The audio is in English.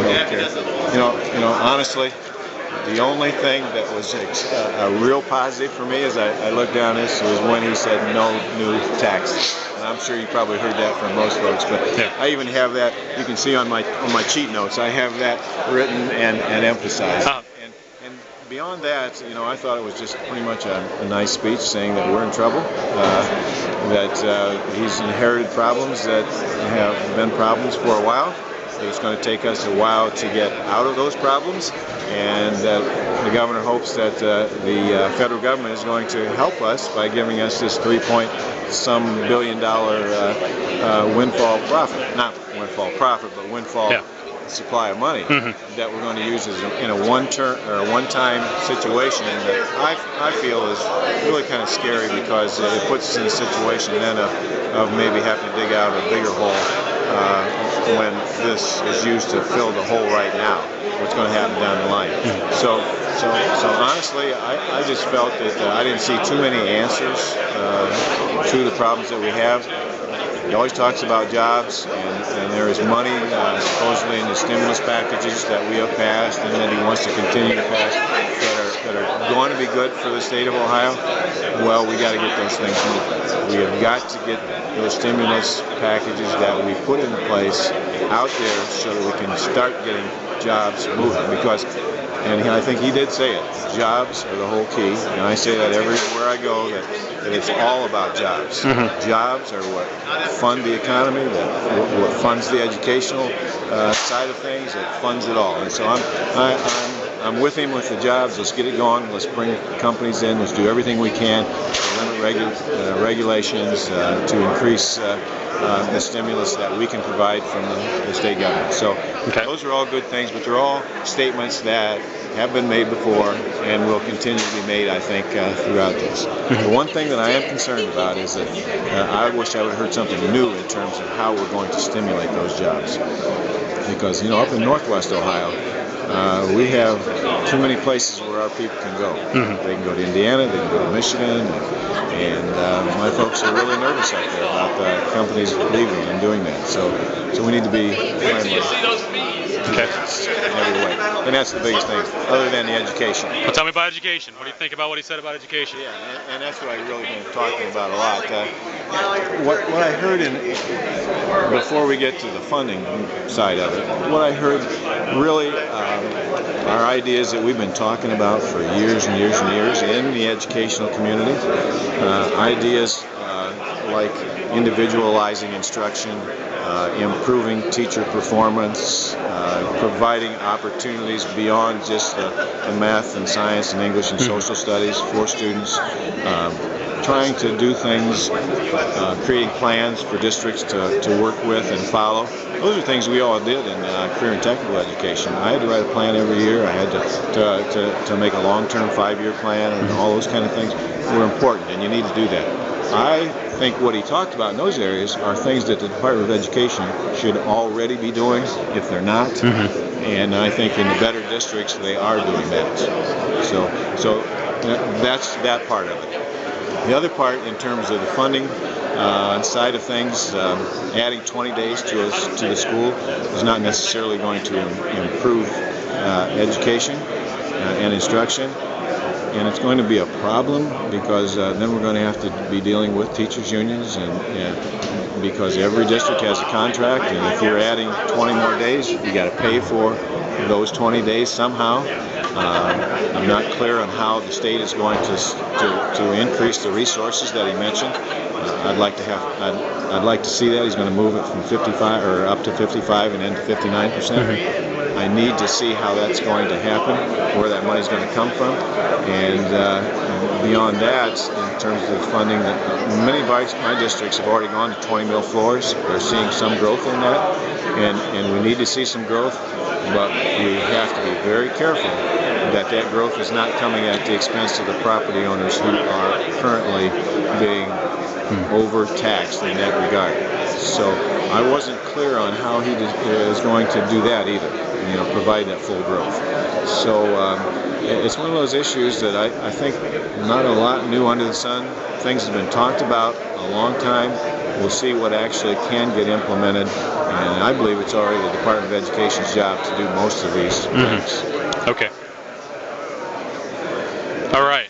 healthcare. Honestly, the only thing that was a real positive for me as I looked down this was when he said no new taxes. And I'm sure you probably heard that from most folks, but yeah. I even have that. You can see on my cheat notes. I have that written and emphasized. And beyond that, I thought it was just pretty much a nice speech saying that we're in trouble, that he's inherited problems that have been problems for a while. It's going to take us a while to get out of those problems, and the governor hopes that the federal government is going to help us by giving us this $3-some billion windfall profit. Not windfall profit, but windfall supply of money that we're going to use in a one-time situation that I feel is really kind of scary, because it puts us in a situation then of maybe having to dig out a bigger hole when this is used to fill the hole right now. What's going to happen down the line? So honestly, I just felt that I didn't see too many answers to the problems that we have. He always talks about jobs, and there is money supposedly in the stimulus packages that we have passed and that he wants to continue to pass that are going to be good for the state of Ohio. Well, we got to get those things moving. We have got to get those stimulus packages that we put in place out there so that we can start getting jobs moving, because, and I think he did say it, jobs are the whole key, and I say that everywhere I go, that it's all about jobs. Jobs are what fund the economy, what funds the educational side of things, that funds it all. And so I'm with him with the jobs. Let's get it going. Let's bring companies in. Let's do everything we can to limit regulations, to increase the stimulus that we can provide from the state government. So those are all good things, but they're all statements that have been made before and will continue to be made, I think, throughout this. The one thing that I am concerned about is that I wish I would have heard something new in terms of how we're going to stimulate those jobs. Because, up in Northwest Ohio, we have too many places where our people can go. They can go to Indiana, they can go to Michigan, and my folks are really nervous up there about the companies leaving and doing that. So we need to be friendly in every way. And that's the biggest thing, other than the education. Well, tell me about education. What do you think about what he said about education? Yeah, and that's what I've really been talking about a lot. What I heard before we get to the funding side of it, what I heard really are ideas that we've been talking about for years and years and years in the educational community. Ideas like individualizing instruction, improving teacher performance, providing opportunities beyond just the math and science and English and social studies for students, trying to do things, creating plans for districts to work with and follow. Those are things we all did in career and technical education. I had to write a plan every year. I had to make a long-term 5-year plan, and all those kind of things were important, and you need to do that. I think what he talked about in those areas are things that the Department of Education should already be doing if they're not. And I think in the better districts they are doing that. So that's that part of it. The other part, in terms of the funding side of things, adding 20 days to the school is not necessarily going to improve education and instruction. And it's going to be a problem, because then we're going to have to be dealing with teachers' unions, and because every district has a contract, and if you're adding 20 more days, you got to pay for those 20 days somehow. I'm not clear on how the state is going to increase the resources that he mentioned. I'd like to see that. He's going to move it from 55 or up to 55 and then to 59%. I need to see how that's going to happen, where that money's going to come from, and beyond that, in terms of the funding, that many of my districts have already gone to 20 mil floors. They're seeing some growth in that, and we need to see some growth, but we have to be very careful that growth is not coming at the expense of the property owners who are currently being overtaxed in that regard. So I wasn't clear on how he is going to do that either, provide that full growth. So it's one of those issues that I think not a lot new under the sun. Things have been talked about a long time. We'll see what actually can get implemented, and I believe it's already the Department of Education's job to do most of these things. Okay. All right.